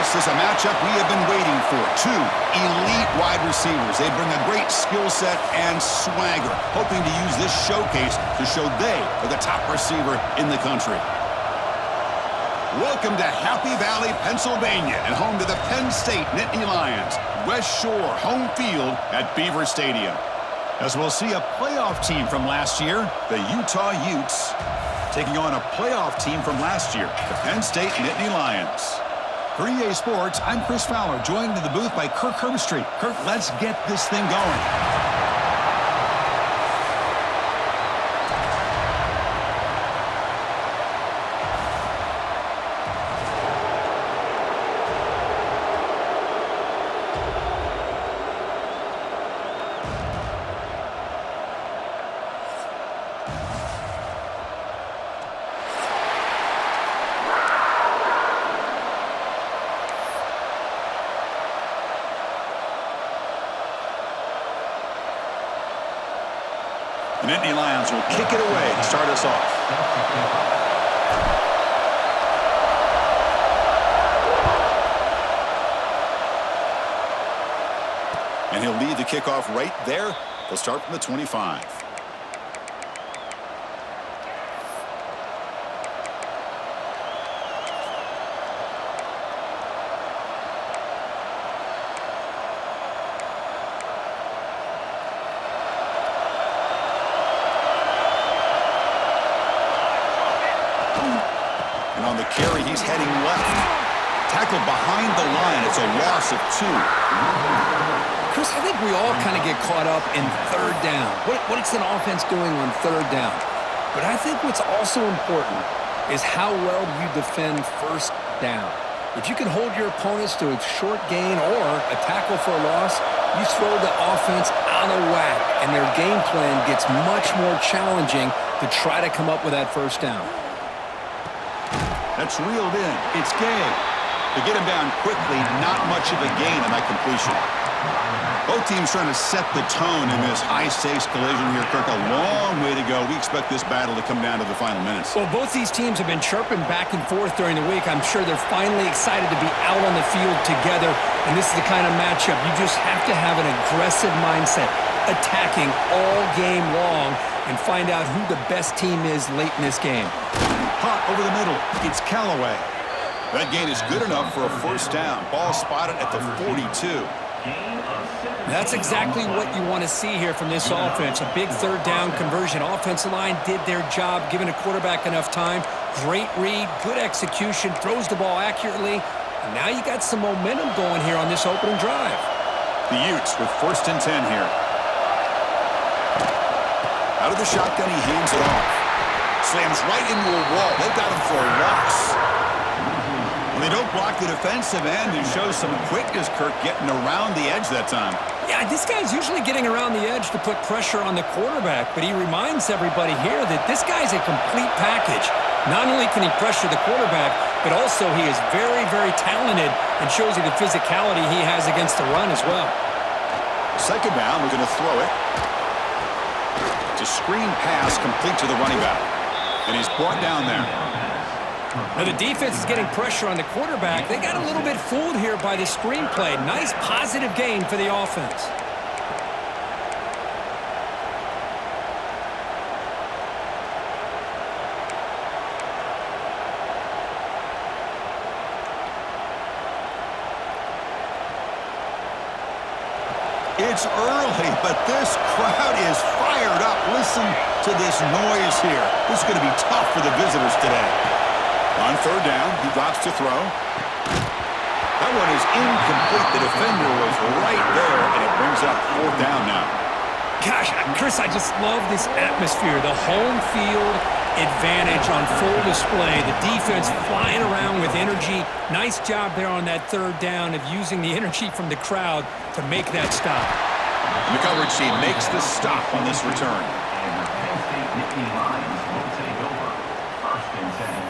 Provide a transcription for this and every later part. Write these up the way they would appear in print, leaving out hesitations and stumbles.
This is a matchup we have been waiting for. Two elite wide receivers. They bring a great skill set and swagger, hoping to use this showcase to show they are the top receiver in the country. Welcome to Happy Valley, Pennsylvania, and home to the Penn State Nittany Lions. West Shore home field at Beaver Stadium. As we'll see a playoff team from last year, the Utah Utes, taking on a playoff team from last year, the Penn State Nittany Lions. For EA Sports, I'm Chris Fowler, joined in the booth by Kirk Herbstreit. Kirk, let's get this thing going. The Nittany Lions will kick it away to start us off. And he'll lead the kickoff right there. They'll start from the 25. And on the carry, he's heading left. Tackled behind the line. It's a loss of 2. Chris, I think we all kind of get caught up in third down. What's an offense doing on third down? But I think what's also important is how well you defend first down. If you can hold your opponents to a short gain or a tackle for a loss, you throw the offense out of whack, and their game plan gets much more challenging to try to come up with that first down. That's reeled in. It's Gay. To get him down quickly, not much of a gain on that completion. Both teams trying to set the tone in this high-stakes collision here, Kirk. A long way to go. We expect this battle to come down to the final minutes. Well, both these teams have been chirping back and forth during the week. I'm sure they're finally excited to be out on the field together, and this is the kind of matchup you just have to have an aggressive mindset, attacking all game long, and find out who the best team is late in this game. Hot over the middle. It's Callaway. That gain is good enough for a first down. Ball spotted at the 42. That's exactly what you want to see here from this offense. A big third down conversion. Offensive line did their job, giving a quarterback enough time. Great read, good execution, throws the ball accurately. And now you got some momentum going here on this opening drive. The Utes with 1st and 10 here. Out of the shotgun, he hands it off. Slams right into a wall. They've got him for a loss. When they don't block the defensive end, it shows some quickness, Kirk, getting around the edge that time. Yeah, this guy's usually getting around the edge to put pressure on the quarterback, but he reminds everybody here that this guy's a complete package. Not only can he pressure the quarterback, but also he is very, very talented and shows you the physicality he has against the run as well. Second down, we're going to throw it. It's a screen pass complete to the running back. And he's brought down there. Now the defense is getting pressure on the quarterback. They got a little bit fooled here by the screenplay. Nice positive gain for the offense. It's early, but this crowd is fired up. Listen to this noise here. This is going to be tough for the visitors today. On third down, he drops to throw. That one is incomplete. The defender was right there, and it brings up 4th down now. Gosh, Chris, I just love this atmosphere. The home field advantage on full display. The defense flying around with energy. Nice job there on that third down of using the energy from the crowd to make that stop. And the coverage team makes the stop on this return. And the Penn State Nittany Lions will take over 1st and 10.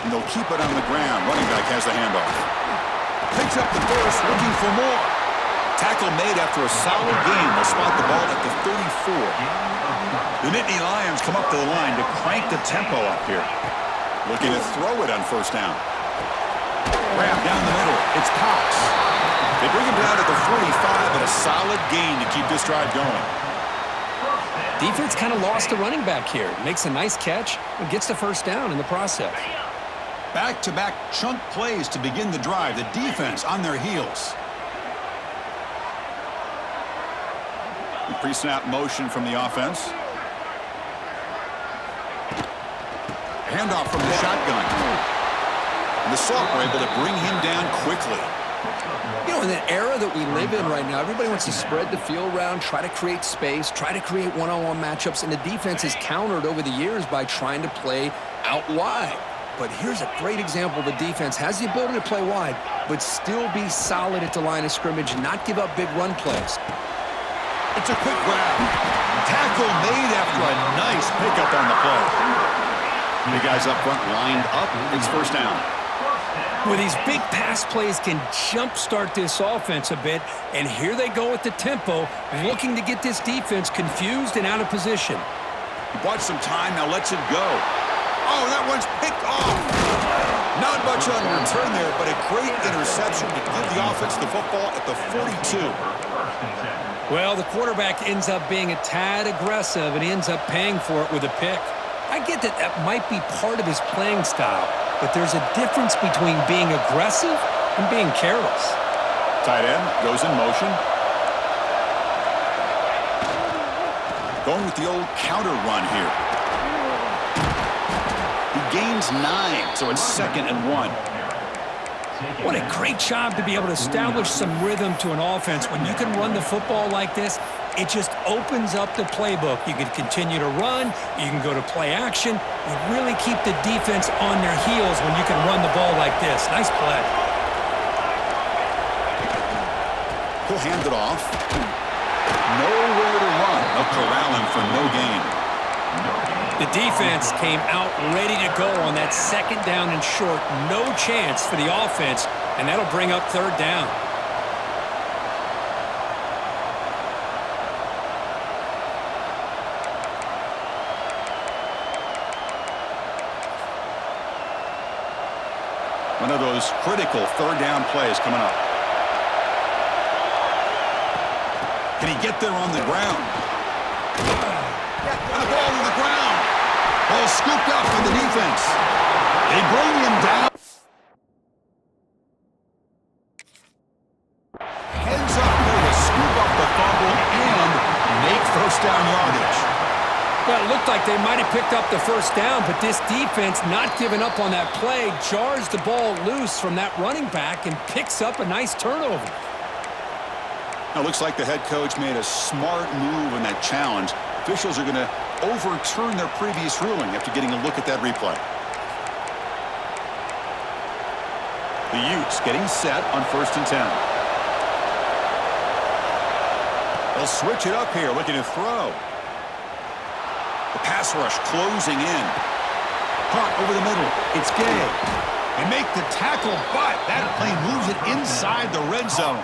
And they'll keep it on the ground. Running back has the handoff. Picks up the first, looking for more. Tackle made after a solid gain. They'll spot the ball at the 34. The Nittany Lions come up to the line to crank the tempo up here. Looking to throw it on first down. Grab down the middle. It's Cox. They bring him down at the 45, but a solid gain to keep this drive going. Defense kind of lost a running back here. Makes a nice catch and gets the first down in the process. Back-to-back chunk plays to begin the drive. The defense on their heels. Pre-snap motion from the offense. Handoff from the shotgun. And the Sauk were able to bring him down quickly. You know, in the era that we live in right now, everybody wants to spread the field around, try to create space, try to create one-on-one matchups, and the defense has countered over the years by trying to play out wide. But here's a great example. The defense has the ability to play wide, but still be solid at the line of scrimmage and not give up big run plays. It's a quick grab. Tackle made after a nice pickup on the play. The guys up front lined up. It's first down. Well, these big pass plays can jumpstart this offense a bit, and here they go with the tempo, looking to get this defense confused and out of position. He bought some time, now lets it go. Oh, that one's picked off. Not much on return there, but a great interception to give the offense the football at the 42. Well, the quarterback ends up being a tad aggressive, and he ends up paying for it with a pick. I get that that might be part of his playing style, but there's a difference between being aggressive and being careless. Tight end goes in motion. Going with the old counter run here. He gains 9, so it's 2nd and 1. What a great job to be able to establish some rhythm to an offense. When you can run the football like this, it just opens up the playbook. You can continue to run. You can go to play action. You really keep the defense on their heels when you can run the ball like this. Nice play. He'll hand it off. Nowhere to run. They'll corral him for no gain. The defense came out ready to go on that 2nd down and short. No chance for the offense, and that'll bring up 3rd down. One of those critical 3rd down plays coming up. Can he get there on the ground? And the ball on the ground. Ball scooped up in the defense. They bring him down. Heads up there to scoop up the fumble and make first down yardage. Well, it looked like they might have picked up the first down, but this defense, not giving up on that play, jars the ball loose from that running back and picks up a nice turnover. Now, looks like the head coach made a smart move in that challenge. Officials are going to overturn their previous ruling after getting a look at that replay. The Utes getting set on 1st and 10. They'll switch it up here, looking to throw. The pass rush closing in. Caught over the middle. It's Gay. They make the tackle, but that plane moves it inside the red zone.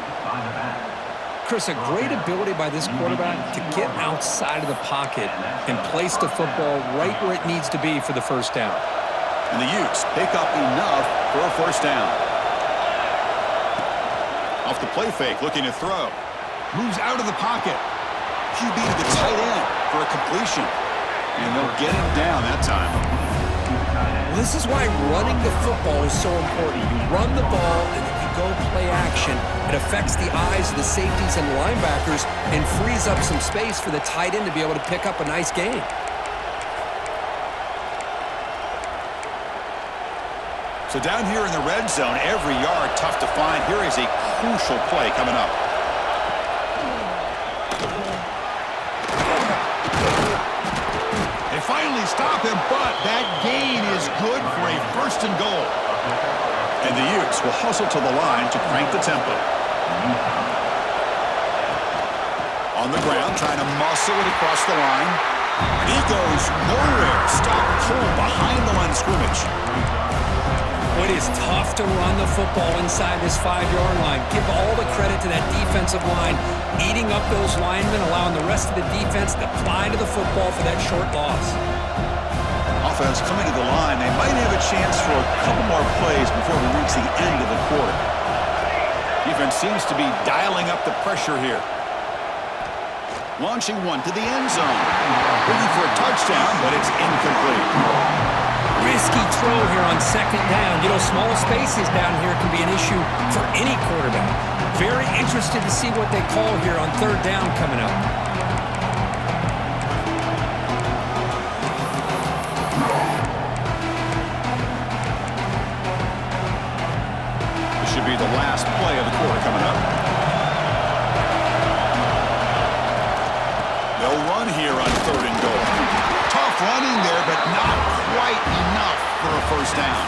Chris, a great ability by this quarterback to get outside of the pocket and place the football right where it needs to be for the first down. And the Utes pick up enough for a first down. Off the play fake, looking to throw. Moves out of the pocket. QB to the tight end for a completion. And they'll get him down that time. This is why running the football is so important. You run the ball and then you go play action. It affects the eyes of the safeties and linebackers and frees up some space for the tight end to be able to pick up a nice gain. So down here in the red zone, every yard tough to find. Here is a crucial play coming up. They finally stop him, but that gain is good for a 1st and goal. And the Utes will hustle to the line to crank the tempo. On the ground, trying to muscle it across the line. And he goes nowhere. Stop cold behind the line of scrimmage. it is tough to run the football inside this 5-yard line. Give all the credit to that defensive line, eating up those linemen, allowing the rest of the defense to fly to the football for that short loss. Offense coming to the line. They might have a chance for a couple more plays before we reach the end of the quarter. Defense seems to be dialing up the pressure here. Launching one to the end zone. Looking for a touchdown, but it's incomplete. Risky throw here on second down. You know, small spaces down here can be an issue for any quarterback. Very interested to see what they call here on third down coming up. This should be the last play of the quarter coming up. They'll run here on third and goal. Tough running there, but not quite enough for a first down.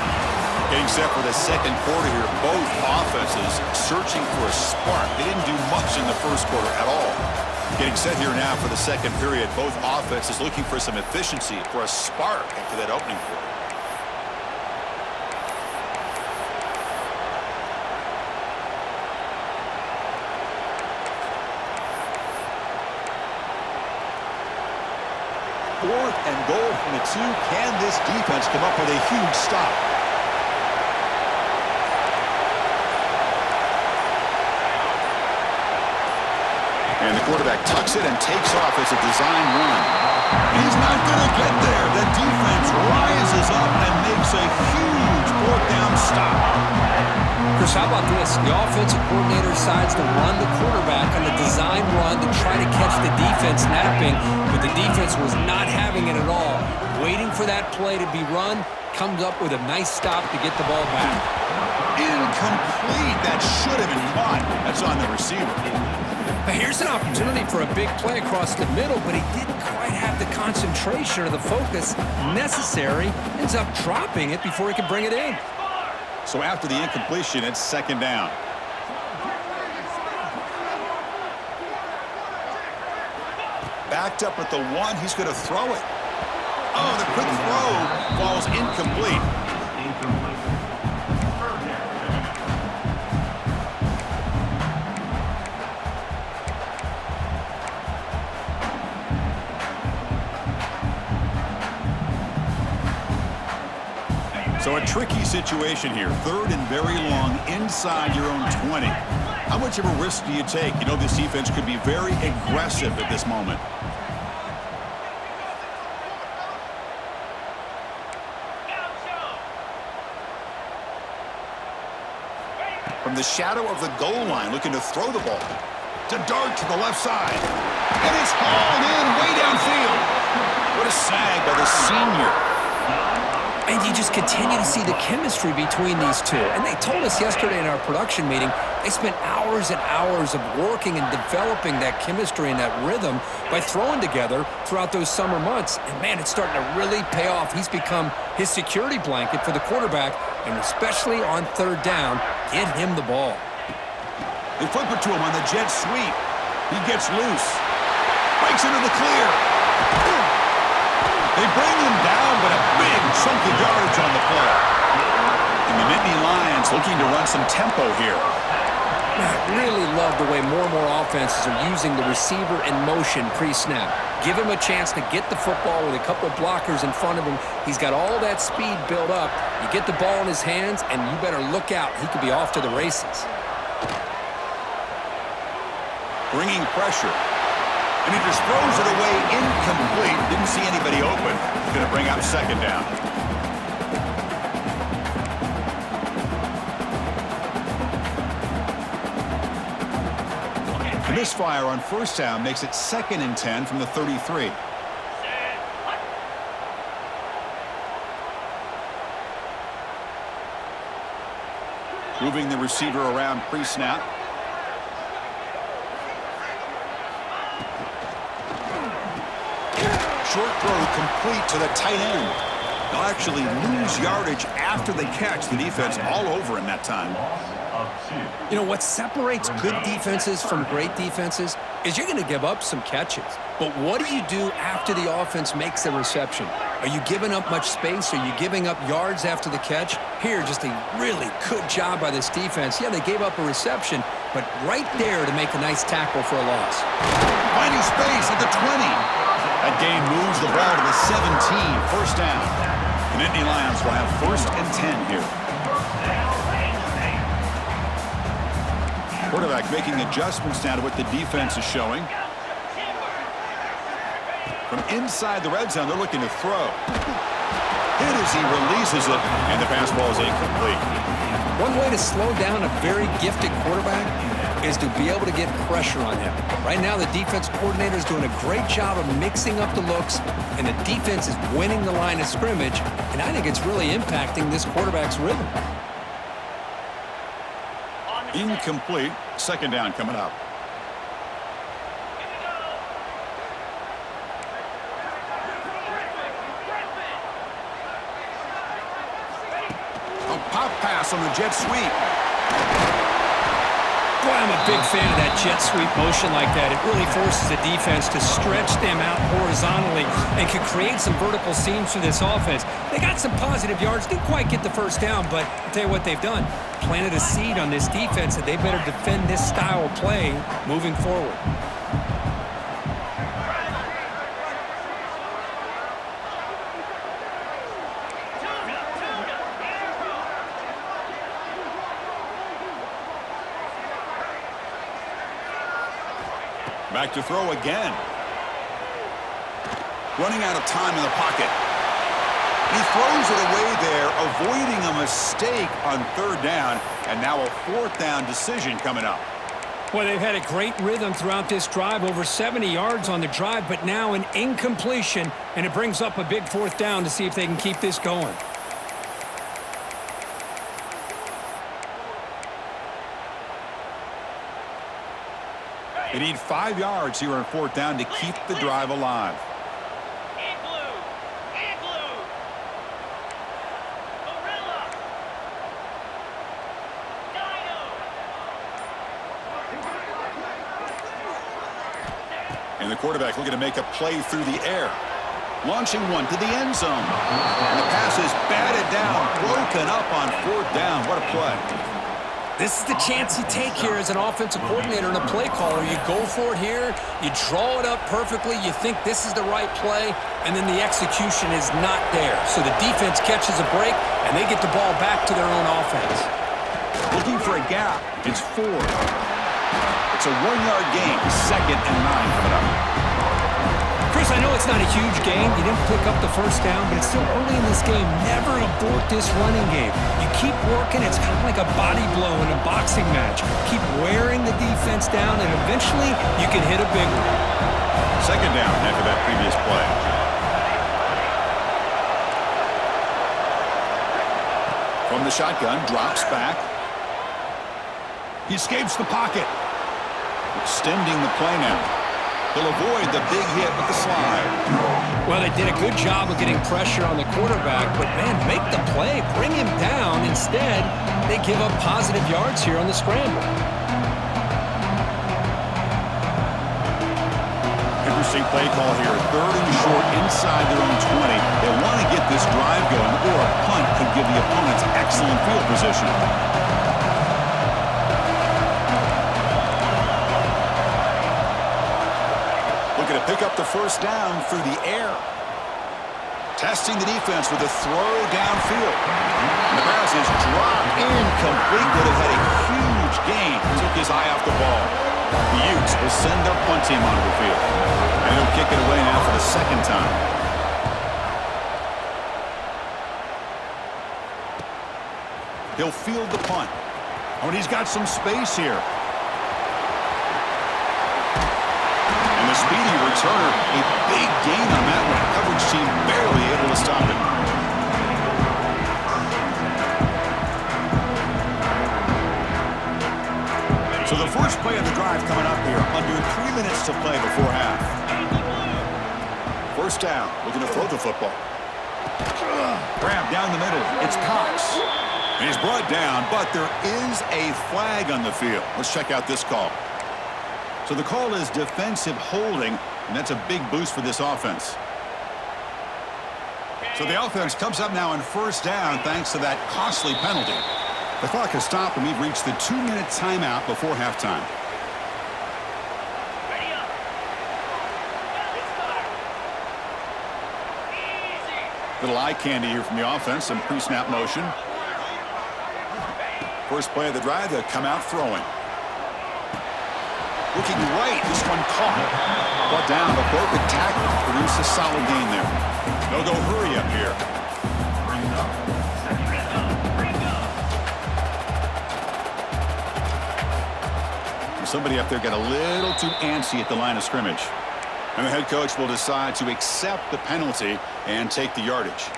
Getting set for the second quarter here. Both offenses searching for a spark. They didn't do much in the first quarter at all. Getting set here now for the second period. Both offenses looking for some efficiency, for a spark after that opening quarter. Fourth and goal from the 2. Can this defense come up with a huge stop? And the quarterback tucks it and takes off as a design run. He's not going to get there. The defense rises up and makes a huge fourth down stop. Chris, how about this? The offensive coordinator decides to run the quarterback on the design run to try to catch the defense napping, but the defense was not having it at all. Waiting for that play to be run, comes up with a nice stop to get the ball back. Incomplete. That should have been caught. That's on the receiver. But here's an opportunity for a big play across the middle, but he didn't quite have the concentration or the focus necessary. Ends up dropping it before he could bring it in. So after the incompletion, it's second down. Backed up at the 1, he's going to throw it. Oh, the quick throw falls incomplete. So a tricky situation here. Third and very long inside your own 20. How much of a risk do you take? You know this defense could be very aggressive at this moment. From the shadow of the goal line, looking to throw the ball. To dart to the left side. And it's hauled in way downfield. What a sag by the senior. And you just continue to see the chemistry between these two. And they told us yesterday in our production meeting, they spent hours and hours of working and developing that chemistry and that rhythm by throwing together throughout those summer months. And, man, it's starting to really pay off. He's become his security blanket for the quarterback, and especially on third down, get him the ball. They flip it to him on the jet sweep. He gets loose. Breaks into the clear. They bring him down, but a big chunk of yardage on the play. And the Nittany Lions looking to run some tempo here. I really love the way more and more offenses are using the receiver in motion pre-snap. Give him a chance to get the football with a couple of blockers in front of him. He's got all that speed built up. You get the ball in his hands, and you better look out. He could be off to the races. Bringing pressure. And he just throws it away incomplete. Didn't see anybody open. He's going to bring up second down. The misfire on first down makes it 2nd and 10 from the 33. Moving the receiver around pre-snap. Short throw complete to the tight end. They'll actually lose yardage after they catch. The defense all over him that time. of 2. You know, what separates good defenses from great defenses is you're going to give up some catches. But what do you do after the offense makes the reception? Are you giving up much space? Are you giving up yards after the catch? Here, just a really good job by this defense. Yeah, they gave up a reception, but right there to make a nice tackle for a loss. Finding space at the 20. That gain moves the ball to the 17. First down. The Nittany Lions will have 1st and 10 here. Quarterback making adjustments now to what the defense is showing. From inside the red zone, they're looking to throw. Hit as he releases it, and the pass ball is incomplete. One way to slow down a very gifted quarterback is to be able to get pressure on him. Right now, the defense coordinator is doing a great job of mixing up the looks, and the defense is winning the line of scrimmage, and I think it's really impacting this quarterback's rhythm. Incomplete. 2nd down coming up. A pop pass on the jet sweep. Boy, I'm a big fan of that jet sweep motion like that. It really forces the defense to stretch them out horizontally and can create some vertical seams for this offense. They got some positive yards, didn't quite get the 1st down, but I'll tell you what they've done. Planted a seed on this defense that they better defend this style of play moving forward. Back to throw again. Running out of time in the pocket. He throws it away there, avoiding a mistake on 3rd down, and now a 4th down decision coming up. Well, they've had a great rhythm throughout this drive, over 70 yards on the drive, but now an incompletion, and it brings up a big 4th down to see if they can keep this going. They need 5 yards here on 4th down to keep the drive alive. And the quarterback looking to make a play through the air. Launching one to the end zone. And the pass is batted down, broken up on 4th down. What a play. This is the chance you take here as an offensive coordinator and a play caller. You go for it here, you draw it up perfectly, you think this is the right play, and then the execution is not there. So the defense catches a break, and they get the ball back to their own offense. Looking for a gap. It's 4. It's a 1-yard gain. 2nd and 9 coming up. Chris, I know it's not a huge game. You didn't pick up the 1st down, but it's still early in this game. Never abort this running game. You keep working. It's kind of like a body blow in a boxing match. Keep wearing the defense down, and eventually you can hit a big one. 2nd down after that previous play. From the shotgun, drops back. He escapes the pocket. Extending the play now. He'll avoid the big hit with the slide. Well, they did a good job of getting pressure on the quarterback, but, man, make the play. Bring him down. Instead, they give up positive yards here on the scramble. Interesting play call here. 3rd and short inside their own 20. They want to get this drive going, or a punt could give the opponents excellent field position. Looking to pick up the 1st down through the air. Testing the defense with a throw downfield. And the pass is dropped incomplete. Would have had a huge gain. Took his eye off the ball. The Utes will send their punt team onto the field. And he'll kick it away now for the 2nd time. He'll field the punt. Oh, and he's got some space here. The speedy returner, a big gain on that one. Coverage team barely able to stop it. So the first play of the drive coming up here, under 3 minutes to play before half. 1st down, looking to throw the football. Grab down the middle, it's Cox. And he's brought down, but there is a flag on the field. Let's check out this call. So the call is defensive holding, and that's a big boost for this offense. So the offense comes up now on first down thanks to that costly penalty. The clock has stopped, and we've reached the 2-minute timeout before halftime. Little eye candy here from the offense, some pre-snap motion. First play of the drive, they'll come out throwing. Looking right, this one caught. Brought down, but broke the tackle. Produced a solid gain there. They'll go hurry up here. Somebody up there got a little too antsy at the line of scrimmage. And the head coach will decide to accept the penalty and take the yardage.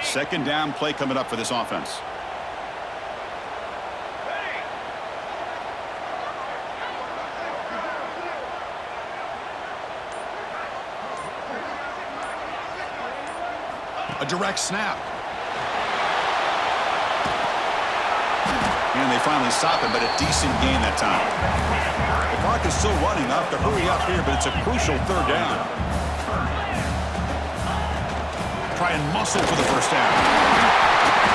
Second down play coming up for this offense. A direct snap. And they finally stop him, but a decent gain that time. The clock is still running. Off to hurry up here, but it's a crucial third down. Try and muscle for the first down.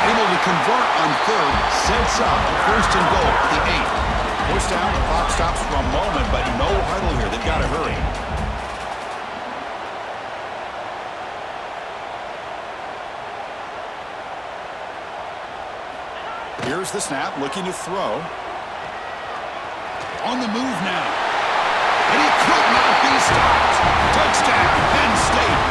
Able to convert on third, sets up a first and goal at the 8. First down, the clock stops for a moment, but no huddle here. They've got to hurry. Here's the snap, looking to throw. On the move now. And he could not be stopped. Touchdown, Penn State.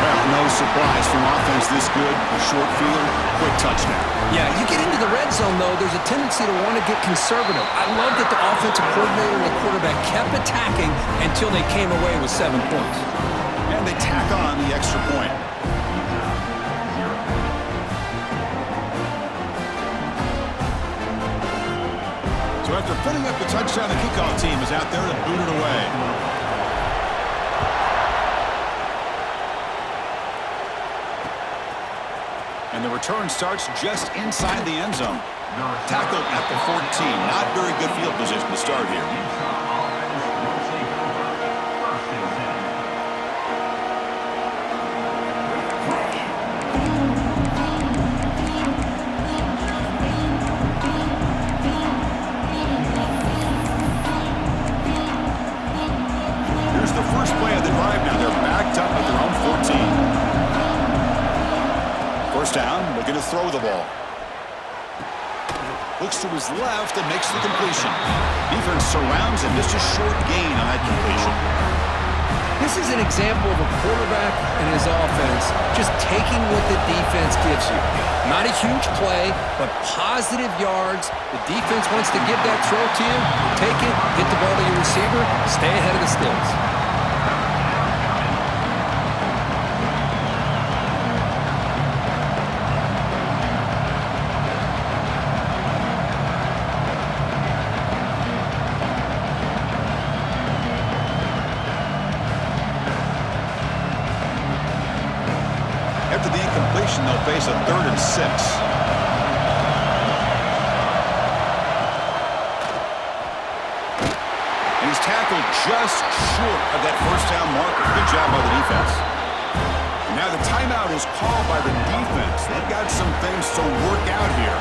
Well, no surprise from offense this good. A short field, quick touchdown. Yeah, you get into the red zone, though, there's a tendency to want to get conservative. I love that the offensive coordinator and the quarterback kept attacking until they came away with 7 points. And they tack on the extra point. So after putting up the touchdown, the kickoff team is out there to boot it away. And the return starts just inside the end zone. Tackled at the 14. Not very good field position to start here. Here's the first play of the drive now. They're backed up at their own 14. First down, looking to throw the ball. Looks to his left and makes the completion. Defense surrounds him. Just a short gain on that completion. This is an example of a quarterback and his offense just taking what the defense gives you. Not a huge play, but positive yards. The defense wants to give that throw to you. Take it, get the ball to your receiver, stay ahead of the sticks. After the incompletion, they'll face a 3rd and 6. And he's tackled just short of that first down marker. Good job by the defense. And now the timeout is called by the defense. They've got some things to work out here.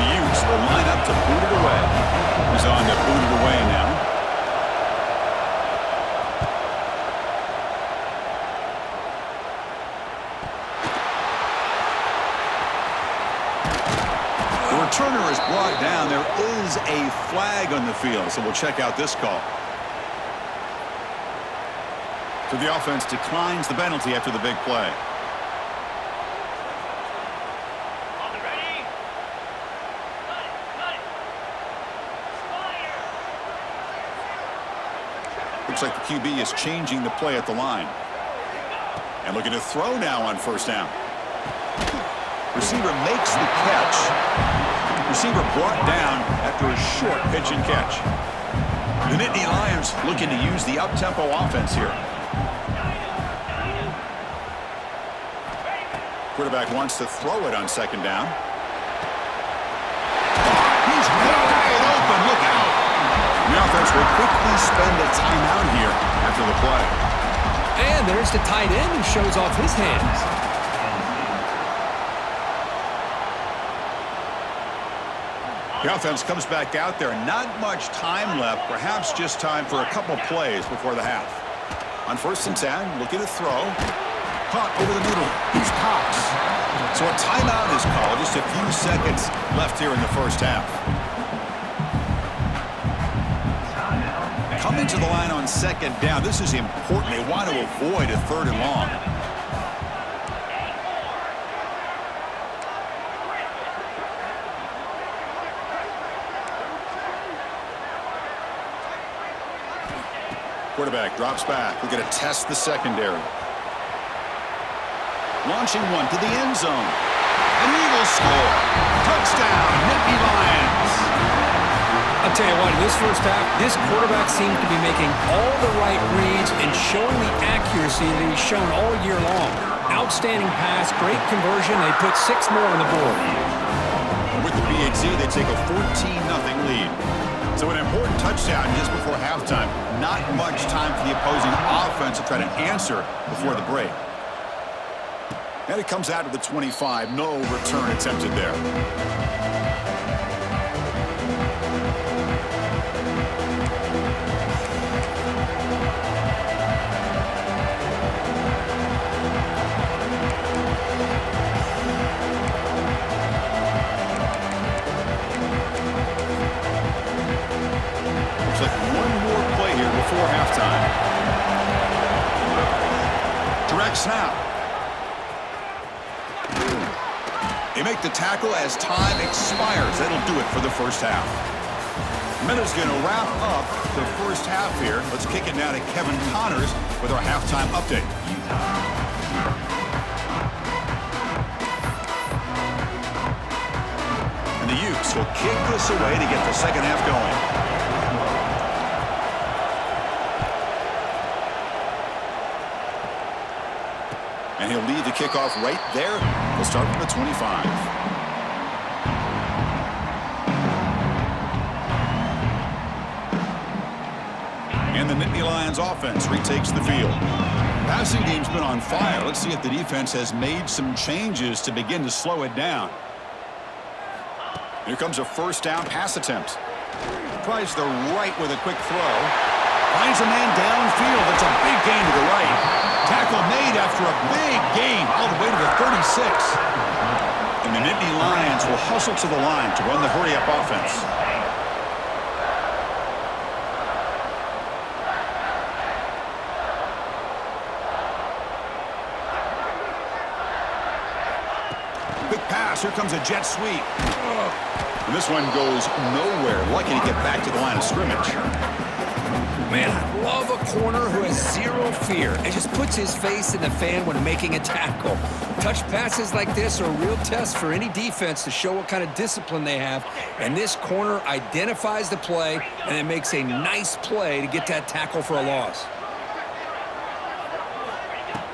The Utes will line up to boot it away. He's on to boot it away now. Turner is brought down. There is a flag on the field, so we'll check out this call. So the offense declines the penalty after the big play. Looks like the QB is changing the play at the line. And looking to throw now on first down. Receiver makes the catch. Receiver brought down after a short pitch and catch. The Nittany Lions looking to use the up-tempo offense here. Quarterback wants to throw it on second down. He's wide open. Look out. The offense will quickly spend a timeout here after the play. And there's the tight end who shows off his hands. The offense comes back out there. Not much time left. Perhaps just time for a couple plays before the half. On 1st and 10, looking to throw. Caught over the middle. He's Cox. So a timeout is called. Just a few seconds left here in the first half. Coming to the line on second down. This is important. They want to avoid a 3rd and long. Quarterback drops back. We're going to test the secondary. Launching one to the end zone. And he will score. Touchdown, Nittany Lions. I'll tell you what, in this first half, this quarterback seems to be making all the right reads and showing the accuracy that he's shown all year long. Outstanding pass, great conversion. They put 6 more on the board. With the BHC, they take a 14-0 lead. So an important touchdown just before halftime. Not much time for the opposing offense to try to answer before the break. And it comes out to the 25. No return attempted there. Looks like one more play here before halftime. Direct snap. They make the tackle as time expires. That'll do it for the first half. Minute's going to wrap up the first half here. Let's kick it now to Kevin Connors with our halftime update. And the Utes will kick this away to get the second half going. And he'll lead the kickoff right there. We'll start from the 25. And the Nittany Lions offense retakes the field. Passing game's been on fire. Let's see if the defense has made some changes to begin to slow it down. Here comes a first down pass attempt. Tries the right with a quick throw. Finds a man downfield. That's a big gain to the right. Tackle made after a big gain all the way to the 36. And the Nittany Lions will hustle to the line to run the hurry-up offense. Quick pass. Here comes a jet sweep. And this one goes nowhere. Lucky to get back to the line of scrimmage. Man, I love a corner who has zero fear and just puts his face in the fan when making a tackle. Touch passes like this are a real test for any defense to show what kind of discipline they have. And this corner identifies the play and it makes a nice play to get that tackle for a loss.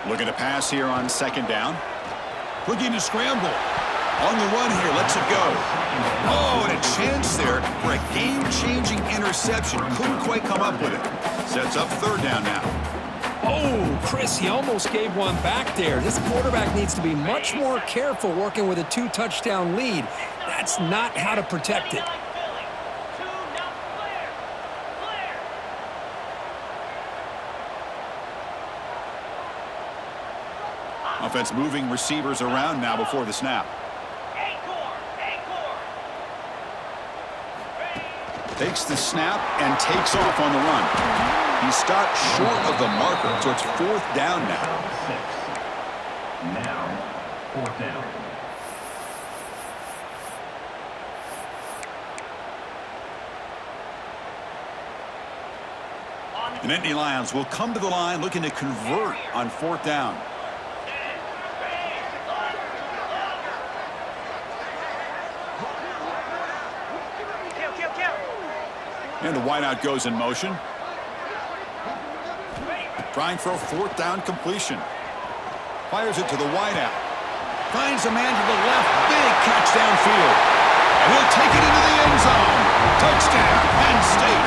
Looking to pass here on second down. Looking to scramble. On the run here, lets it go. Oh, and a chance there for a game-changing interception. Couldn't quite come up with it. Sets up 3rd down now. Oh, Chris, he almost gave one back there. This quarterback needs to be much more careful working with a 2-touchdown lead. That's not how to protect it. Offense moving receivers around now before the snap. Takes the snap and takes off on the run. He stopped short of the marker, so it's 4th down now. Now, 4th down. The Nittany Lions will come to the line looking to convert on 4th down. And the wideout goes in motion. Trying for a fourth down completion. Fires it to the wideout. Finds a man to the left. Big catch downfield. And he'll take it into the end zone. Touchdown, Penn State.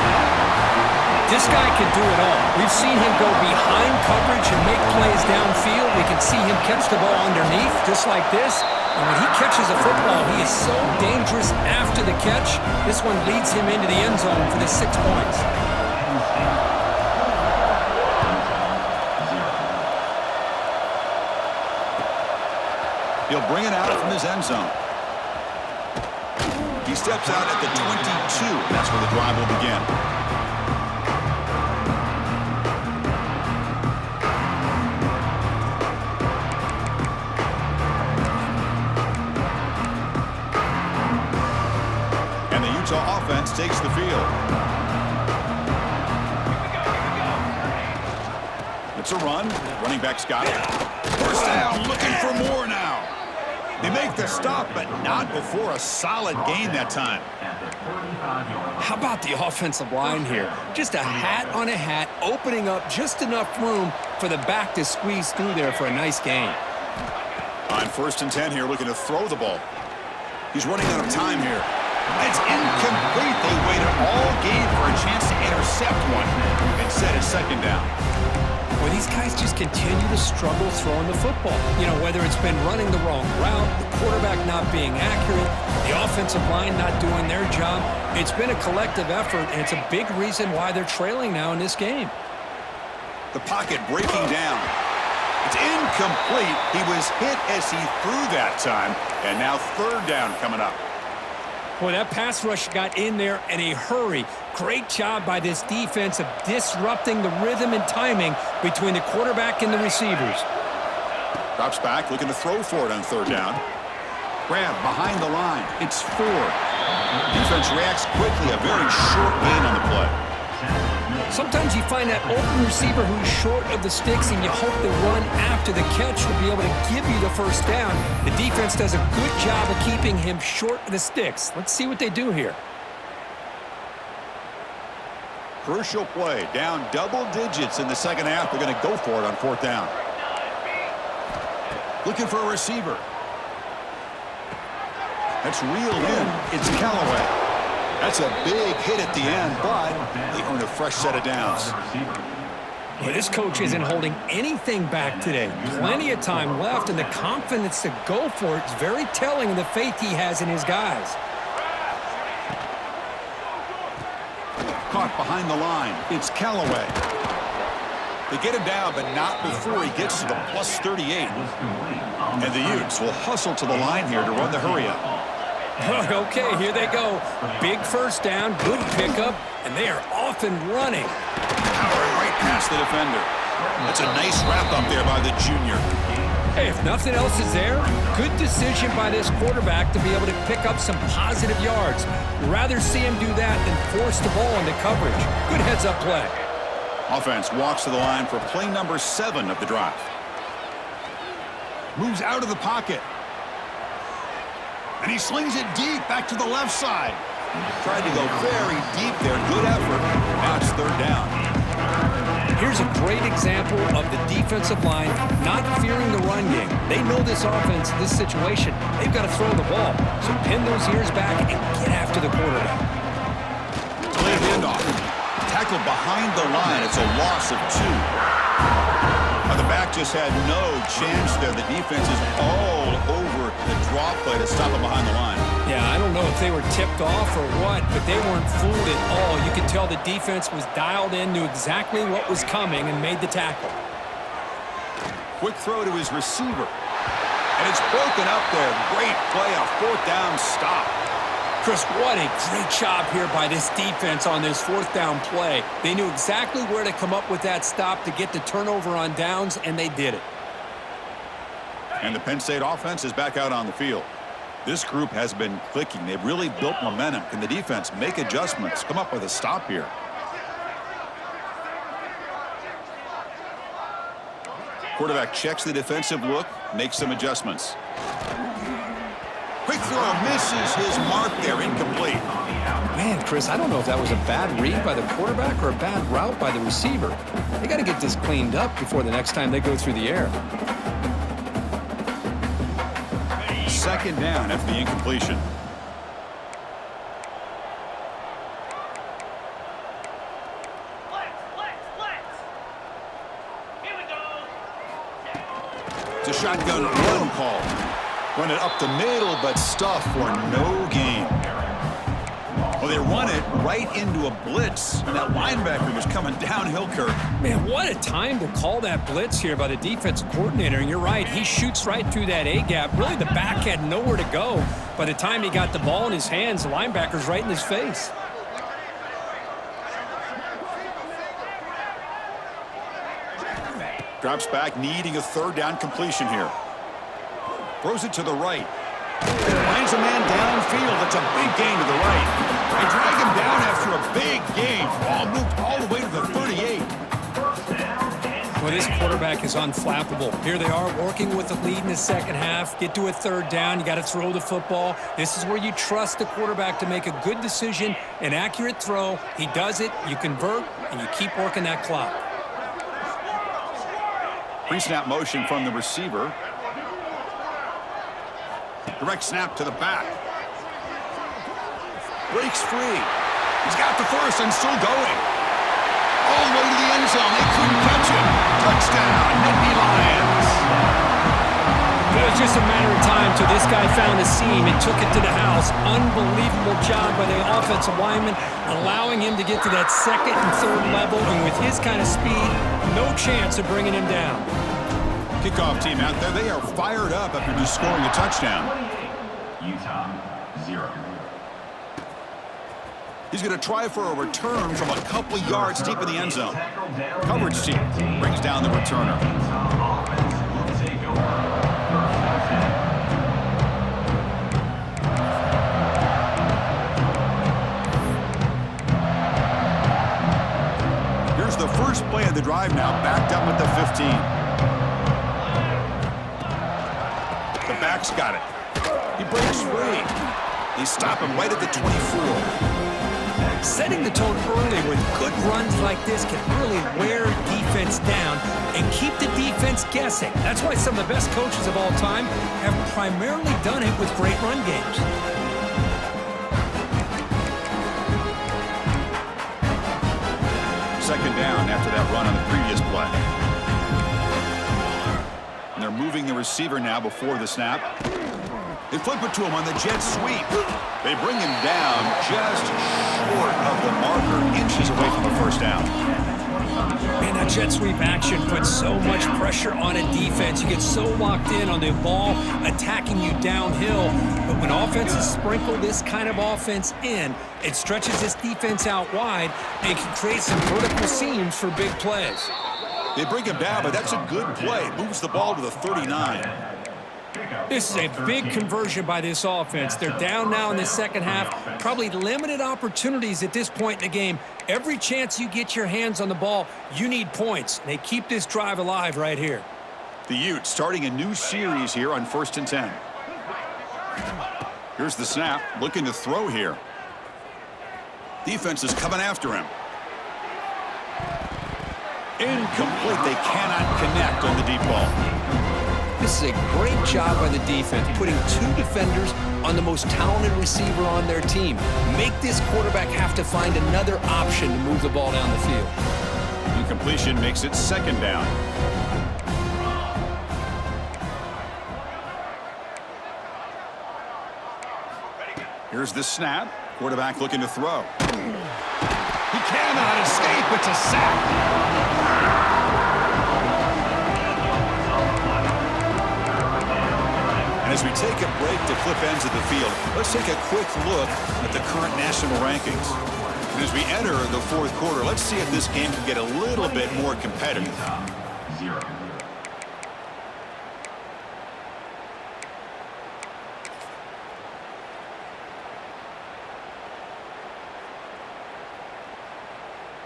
This guy can do it all. We've seen him go behind coverage and make plays downfield. We can see him catch the ball underneath, just like this. And when he catches a football, he is so dangerous after the catch. This one leads him into the end zone for the 6 points. He'll bring it out from his end zone. He steps out at the 22. That's where the drive will begin. And the Utah offense takes the field. It's a run. Running back's got it. First down, looking for more now. They make the stop, but not before a solid gain that time. How about the offensive line here? Just a hat on a hat, opening up just enough room for the back to squeeze through there for a nice gain. On 1st and 10 here, looking to throw the ball. He's running out of time here. It's incomplete. They waited all game for a chance to intercept one. Instead, it's 2nd down. Well, these guys just continue to struggle throwing the football. You know, whether it's been running the wrong route, the quarterback not being accurate, the offensive line not doing their job. It's been a collective effort, and it's a big reason why they're trailing now in this game. The pocket breaking down. It's incomplete. He was hit as he threw that time, and now 3rd down coming up. Boy, that pass rush got in there in a hurry. Great job by this defense of disrupting the rhythm and timing between the quarterback and the receivers. Drops back, looking to throw for it on 3rd down. Grab behind the line. It's 4. Defense reacts quickly. A very short gain on the play. Sometimes you find that open receiver who's short of the sticks, and you hope the run after the catch will be able to give you the 1st down. The defense does a good job of keeping him short of the sticks. Let's see what they do here. Crucial play. Down double digits in the 2nd half. They're going to go for it on 4th down. Looking for a receiver. That's reeled in. It's Callaway. That's a big hit at the end, but they earn a fresh set of downs. Well, this coach isn't holding anything back today. Plenty of time left, and the confidence to go for it is very telling of the faith he has in his guys. Caught behind the line. It's Callaway. They get him down, but not before he gets to the plus 38. And the Utes will hustle to the line here to run the hurry-up. Okay, here they go. Big 1st down, good pickup, and they are off and running. Powering right past the defender. That's a nice wrap up there by the junior. Hey, if nothing else is there, good decision by this quarterback to be able to pick up some positive yards. Rather see him do that than force the ball into coverage. Good heads-up play. Offense walks to the line for play number 7 of the drive. Moves out of the pocket. And he slings it deep back to the left side. Tried to go very deep there. Good effort. Now it's 3rd down. Here's a great example of the defensive line not fearing the run game. They know this offense, this situation, they've got to throw the ball. So pin those ears back and get after the quarterback. Delayed handoff. Tackled behind the line. It's a loss of 2. Now the back just had no chance there. The defense is all over the draw play to stop him behind the line. Yeah, I don't know if they were tipped off or what, but they weren't fooled at all. You could tell the defense was dialed in, knew exactly what was coming, and made the tackle. Quick throw to his receiver. And it's broken up there. Great play, a 4th down stop. Chris, what a great job here by this defense on this 4th down play. They knew exactly where to come up with that stop to get the turnover on downs, and they did it. And the Penn State offense is back out on the field. This group has been clicking. They've really built momentum. Can the defense make adjustments, come up with a stop here? Quarterback checks the defensive look, makes some adjustments. Quick quick throw misses his mark there, incomplete. Man, Chris, I don't know if that was a bad read by the quarterback or a bad route by the receiver. They got to get this cleaned up before the next time they go through the air. Second down after the incompletion. It's a shotgun run call. Run it up the middle, but stuff for no gain. Well, they run it right into a blitz, and that linebacker was coming downhill, Kirk. Man, what a time to call that blitz here by the defensive coordinator. And you're right, he shoots right through that A-gap. Really, the back had nowhere to go. By the time he got the ball in his hands, the linebacker's right in his face. Drops back, needing a third down completion here. Throws it to the right. Finds a man downfield. It's a big gain to the right. They drag him down after a big gain. Ball moved all the way to the 38. Well, this quarterback is unflappable. Here they are working with the lead in the second half. Get to a third down. You got to throw the football. This is where you trust the quarterback to make a good decision, an accurate throw. He does it. You convert, and you keep working that clock. Pre-snap motion from the receiver. Direct snap to the back. Breaks free. He's got the first and still going. All the way to the end zone. They couldn't catch him. Touchdown, Nittany Lions. It was just a matter of time till this guy found a seam and took it to the house. Unbelievable job by the offensive lineman, allowing him to get to that second and third level. And with his kind of speed, no chance of bringing him down. Kickoff team out there. They are fired up after just scoring a touchdown. Utah, 0. He's going to try for a return from a couple yards deep in the end zone. Coverage team brings down the returner. Utah offense will take over. Here's the first play of the drive now, backed up at the 15. The back's got it. He breaks free. They stop him right at the 24. Setting the tone early with good runs like this can really wear defense down and keep the defense guessing. That's why some of the best coaches of all time have primarily done it with great run games. Second down after that run on the previous play. And they're moving the receiver now before the snap. They flip it to him on the jet sweep. They bring him down just short of the marker, inches away from the first down. Man, that jet sweep action puts so much pressure on a defense. You get so locked in on the ball attacking you downhill. But when offenses sprinkle this kind of offense in, it stretches this defense out wide and can create some vertical seams for big plays. They bring him down, but that's a good play. Moves the ball to the 39. This is a big conversion by this offense. They're down now in the second half. Probably limited opportunities at this point in the game. Every chance you get your hands on the ball, you need points. They keep this drive alive right here. The Utes starting a new series here on 1st and 10. Here's the snap, looking to throw here. Defense is coming after him. Incomplete. They cannot connect on the deep ball. This is a great job by the defense, putting two defenders on the most talented receiver on their team. Make this quarterback have to find another option to move the ball down the field. Incompletion makes it second down. Here's the snap. Quarterback looking to throw. He cannot escape. It's a sack. And as we take a break to flip ends of the field, let's take a quick look at the current national rankings. And as we enter the fourth quarter, let's see if this game can get a little bit more competitive. 0.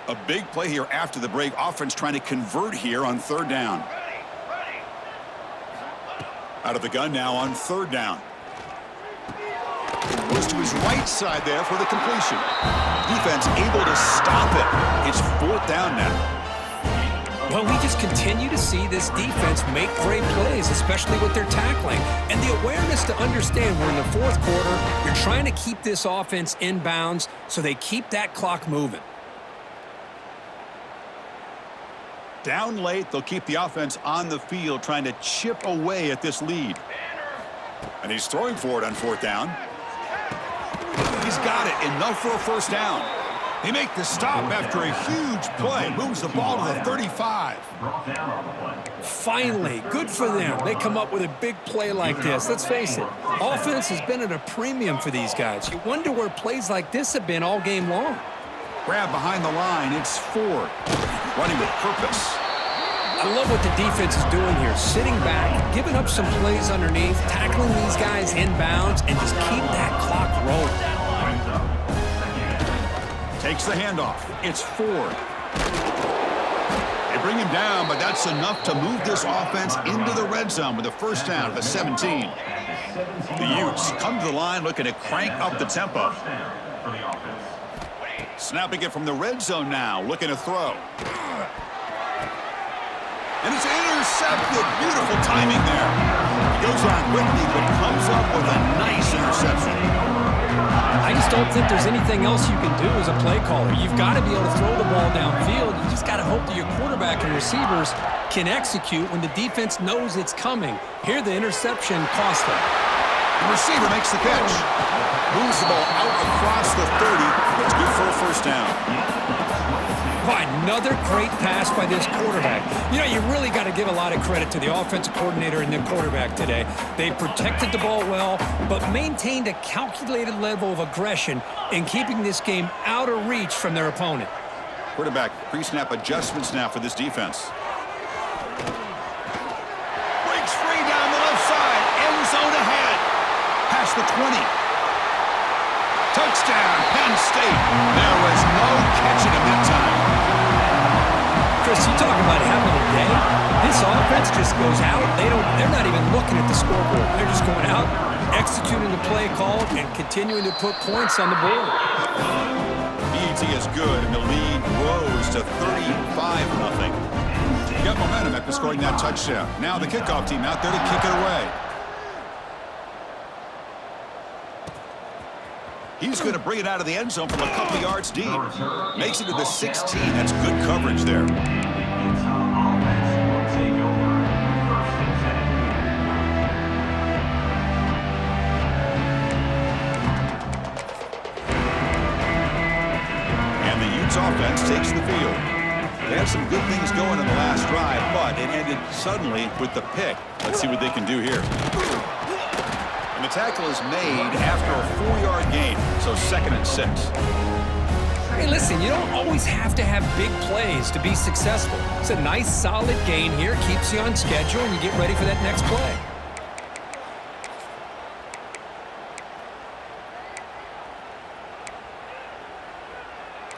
A big play here after the break. Offense trying to convert here on third down. Out of the gun now on third down. Goes to his right side there for the completion. Defense able to stop it. It's 4th down now. Well, we just continue to see this defense make great plays, especially with their tackling. And the awareness to understand we're in the 4th quarter, you're trying to keep this offense in bounds so they keep that clock moving. Down late, they'll keep the offense on the field trying to chip away at this lead. And he's throwing for it on 4th down. He's got it, enough for a 1st down. They make the stop after a huge play. Moves the ball to the 35. Finally, good for them. They come up with a big play like this. Let's face it, offense has been at a premium for these guys. You wonder where plays like this have been all game long. Grab behind the line. It's Ford. Running with purpose. I love what the defense is doing here. Sitting back, giving up some plays underneath, tackling these guys in bounds, and just keep that clock rolling. Takes the handoff. It's Ford. They bring him down, but that's enough to move this offense into the red zone with a 1st down at the 17. The Utes come to the line looking to crank up the tempo. Snapping it from the red zone now, looking to throw. And it's intercepted. Beautiful timing there. He goes on quickly, but comes up with a nice interception. I just don't think there's anything else you can do as a play caller. You've got to be able to throw the ball downfield. You just got to hope that your quarterback and receivers can execute when the defense knows it's coming. Here, the interception cost them. The receiver makes the catch. Moves the ball out across the 30. It's good for a 1st down. Another great pass by this quarterback. You know, you really got to give a lot of credit to the offensive coordinator and the quarterback today. They protected the ball well, but maintained a calculated level of aggression in keeping this game out of reach from their opponent. Quarterback pre-snap adjustments now for this defense. Breaks free down the left side. End zone ahead. Past the 20. Touchdown, Penn State. There was no catching him that time. Chris, you talk about having a day. This offense just goes out. They're not even looking at the scoreboard. They're just going out, executing the play call, and continuing to put points on the board. BET is good, and the lead grows to 35-0. Got momentum after scoring that touchdown. Now the kickoff team out there to kick it away. He's going to bring it out of the end zone from a couple yards deep. Makes it to the 16. That's good coverage there. And the Utes offense takes the field. They had some good things going in the last drive, but it ended suddenly with the pick. Let's see what they can do here. And the tackle is made after a 4-yard gain, so 2nd and 6. Hey, listen, you don't always have to have big plays to be successful. It's a nice, solid gain here, keeps you on schedule, and you get ready for that next play.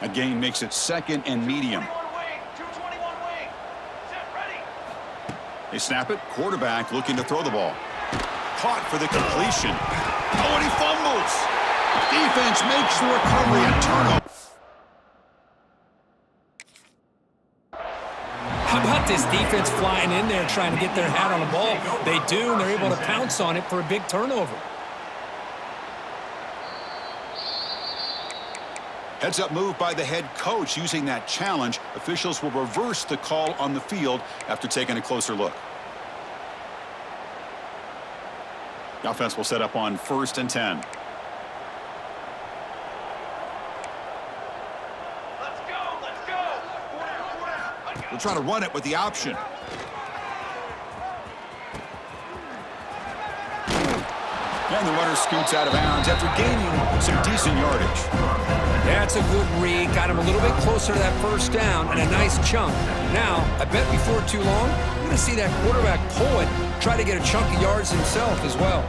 A gain makes it 2nd and medium. They snap it. Quarterback looking to throw the ball. Caught for the completion. Oh, and he fumbles. Defense makes the recovery and turnover. How about this defense flying in there trying to get their hat on the ball? They do, and they're able to pounce on it for a big turnover. Heads-up move by the head coach using that challenge. Officials will reverse the call on the field after taking a closer look. The offense will set up on 1st and 10. Let's go. They'll try to run it with the option. And the runner scoots out of bounds after gaining some decent yardage. That's a good read. Got him a little bit closer to that 1st down and a nice chunk. Now, I bet before too long, you're going to see that quarterback pull it, try to get a chunk of yards himself as well.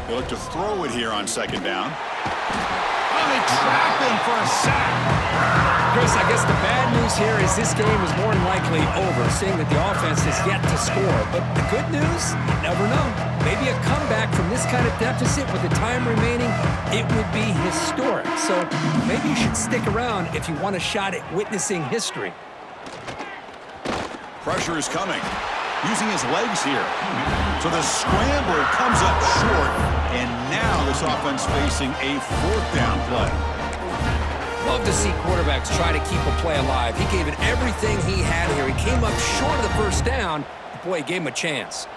They look to throw it here on 2nd down. Oh, they trap him for a sack. Chris, I guess the bad news here is this game is more than likely over, seeing that the offense is yet to score. But the good news, you never know. Maybe a comeback from this kind of deficit with the time remaining, it would be historic. So maybe you should stick around if you want a shot at witnessing history. Pressure is coming. Using his legs here. So the scramble comes up short, and now this offense facing a fourth down play. Love to see quarterbacks try to keep a play alive. He gave it everything he had here. He came up short of the first down, but boy, he gave him a chance.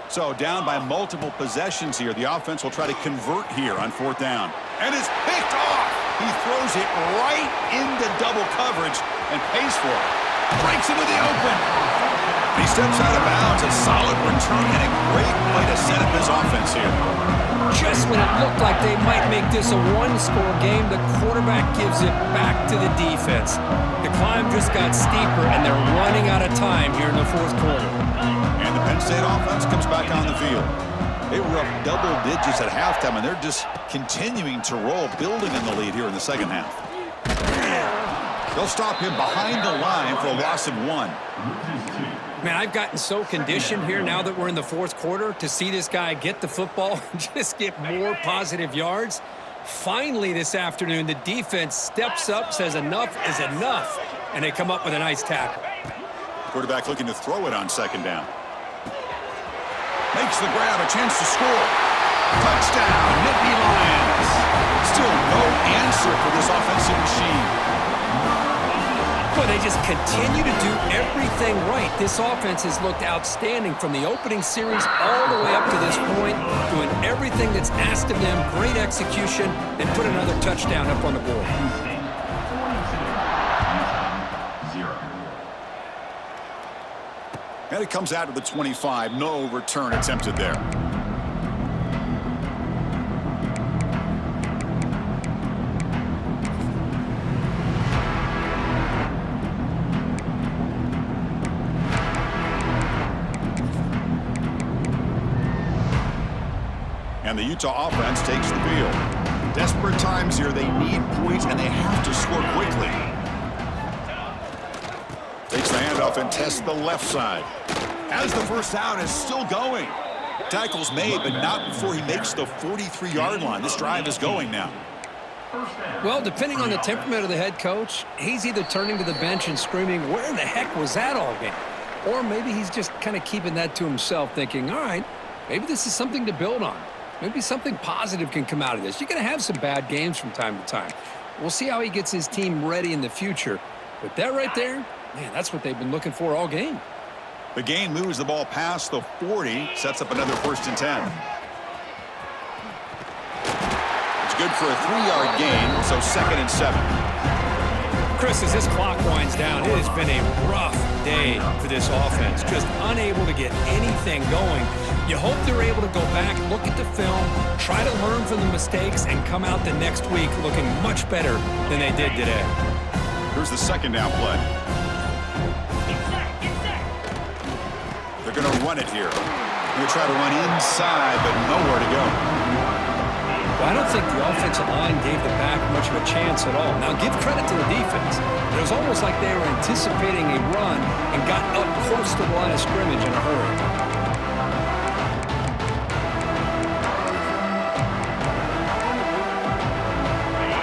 So down by multiple possessions here. The offense will try to convert here on fourth down. And it's picked off. He throws it right into double coverage and pays for it. Breaks into the open. He steps out of bounds. A solid return and a great way to set up his offense here. Just when it looked like they might make this a one-score game, the quarterback gives it back to the defense. The climb just got steeper, and they're running out of time here in the fourth quarter. And the Penn State offense comes back on the field. They were up double digits at halftime, and they're just continuing to roll, building in the lead here in the second half. They'll stop him behind the line for a loss of 1. Man, I've gotten so conditioned here now that we're in the fourth quarter to see this guy get the football and just get more positive yards. Finally this afternoon, the defense steps up, says enough is enough, and they come up with a nice tackle. Quarterback looking to throw it on second down. Makes the grab, a chance to score. Touchdown, Nittany Lions. Still no answer for this offensive machine. Boy, they just continue to do everything right. This offense has looked outstanding from the opening series all the way up to this point, doing everything that's asked of them, great execution, and put another touchdown up on the board. And it comes out to the 25. No return attempted there. And the Utah offense takes the field. Desperate times here. They need points, and they have to score quickly. Takes the handoff and tests the left side. As the first down is still going. Tackle's made, but not before he makes the 43-yard line. This drive is going now. Well, depending on the temperament of the head coach, he's either turning to the bench and screaming, where in the heck was that all game? Or maybe he's just kind of keeping that to himself, thinking, all right, maybe this is something to build on. Maybe something positive can come out of this. You're going to have some bad games from time to time. We'll see how he gets his team ready in the future. But that right there, man, that's what they've been looking for all game. The gain moves the ball past the 40, sets up another 1st and 10. It's good for a 3-yard gain, so 2nd and 7. Chris, as this clock winds down, it has been a rough day for this offense. Just unable to get anything going. You hope they're able to go back, look at the film, try to learn from the mistakes, and come out the next week looking much better than they did today. Here's the second down play. They're going to run it here. They're going to try to run inside, but nowhere to go. Well, I don't think the offensive line gave the back much of a chance at all. Now, give credit to the defense. It was almost like they were anticipating a run and got up close to the line of scrimmage in a hurry.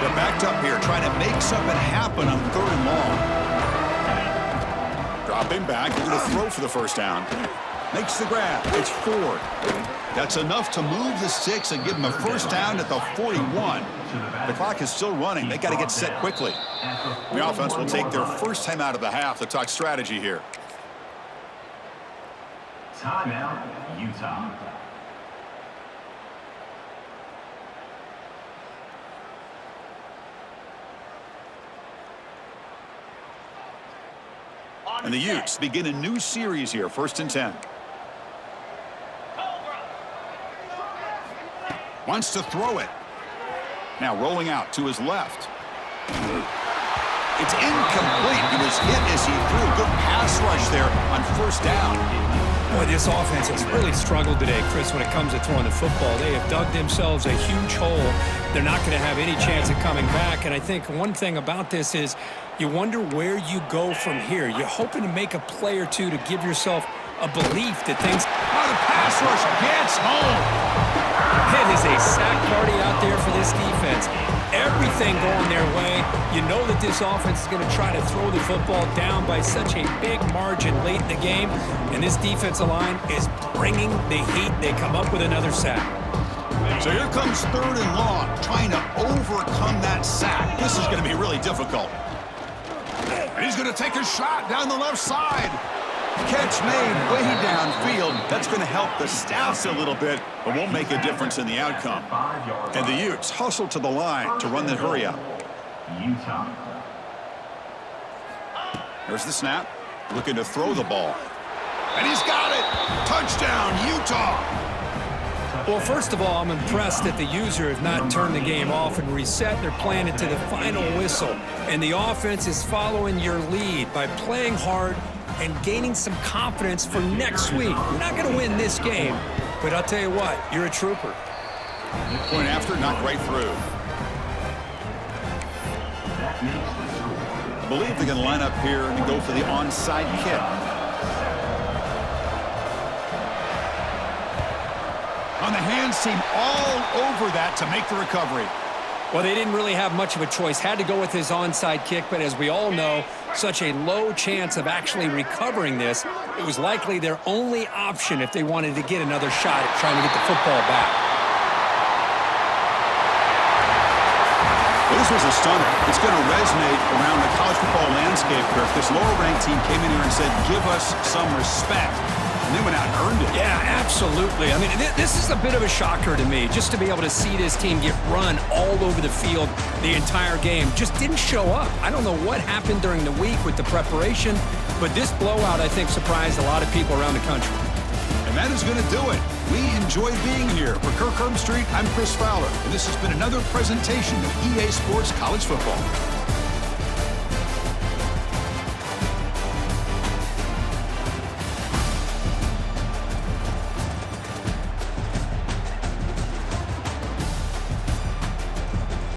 They're backed up here, trying to make something happen on 3rd and long. Dropping back, they're going to throw for the first down. Makes the grab. It's Ford. That's enough to move the sticks and give them a first down at the 41. The clock is still running. They got to get set quickly. The offense will take their first time out of the half to talk strategy here. Timeout, Utah. And the Utes begin a new series here, 1st and 10. Wants to throw it. Now rolling out to his left. It's incomplete. He was hit as he threw. Good pass rush there on 1st down. Boy, this offense has really struggled today, Chris, when it comes to throwing the football. They have dug themselves a huge hole. They're not going to have any chance of coming back. And I think one thing about this is you wonder where you go from here. You're hoping to make a play or two to give yourself a belief that things... Oh, the pass rush gets home. It is a sack party out there for this defense. Everything going their way. You know that this offense is going to try to throw the football down by such a big margin late in the game. And this defensive line is bringing the heat. They come up with another sack. So here comes 3rd and long, trying to overcome that sack. This is going to be really difficult. And he's going to take a shot down the left side. Catch made way downfield. That's going to help the Staffs a little bit, but won't make a difference in the outcome. And the Utes hustle to the line to run the hurry up. Utah. There's the snap. Looking to throw the ball. And he's got it. Touchdown, Utah. Well, first of all, I'm impressed that the user has not turned the game off and reset. They're playing it to the final whistle. And the offense is following your lead by playing hard and gaining some confidence for next week. You're not going to win this game, but I'll tell you what, you're a trooper. Point after, knocked right through. I believe they're going to line up here and go for the onside kick. On the hands team all over that to make the recovery. Well, they didn't really have much of a choice. Had to go with his onside kick, but as we all know, such a low chance of actually recovering this. It was likely their only option if they wanted to get another shot at trying to get the football back. Well, this was a stunner. It's going to resonate around the college football landscape, Kirk. This lower-ranked team came in here and said, give us some respect. And they went out and earned it. Yeah, absolutely. I mean, this is a bit of a shocker to me, just to be able to see this team get run all over the field the entire game. Just didn't show up. I don't know what happened during the week with the preparation, but this blowout, I think, surprised a lot of people around the country. And that is going to do it. We enjoyed being here. For Kirk Herbstreit, I'm Chris Fowler, and this has been another presentation of EA Sports College Football.